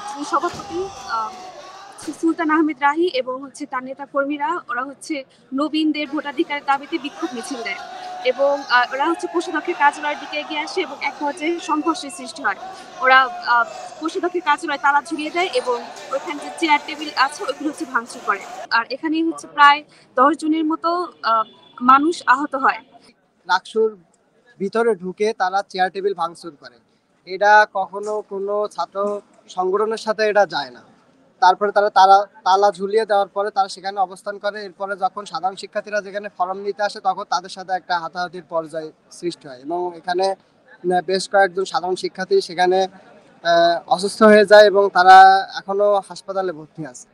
যিনি সভাপতি সুলতান আহমেদ রাহি এবং তার নেতা কর্মীরা ওরা নবীনদের ভোটাধিকারের দাবিতে বিক্ষোভ মিছিল দেয় এবং ওরা কোষাধ্যক্ষের কার্যালয়ের দিকে এগিয়ে আসে এবং এক পর্যায়ে সংঘর্ষের সৃষ্টি হয়। ওরা কোষাধ্যক্ষের কার্যালয়ে তালা ঝুলিয়ে দেয় এবং ওইখানে যে চেয়ার টেবিল আছে ওইগুলো ভাঙচুর করে। আর এখানে প্রায় 10 জনের মতো মানুষ আহত হয়। রাকসুর ভিতরে ঢুকে তারা চেয়ার টেবিল ভাঙচুর করে, এটা কখনো কোনো ছাত্র সংগঠনের সাথে এটা যায় না। তারপরে তারা তারা তালা ঝুলিয়ে দেওয়ার পরে তারা সেখানে অবস্থান করে। এরপরে যখন সাধারণ শিক্ষার্থীরা যেখানে ফর্ম নিতে আসে তখন তাদের সাথে একটা হাতাহাতির পর্যায়ে সৃষ্টি হয় এবং এখানে বেশ কয়েকজন সাধারণ শিক্ষার্থী সেখানে অসুস্থ হয়ে যায় এবং তারা এখনো হাসপাতালে ভর্তি আছে।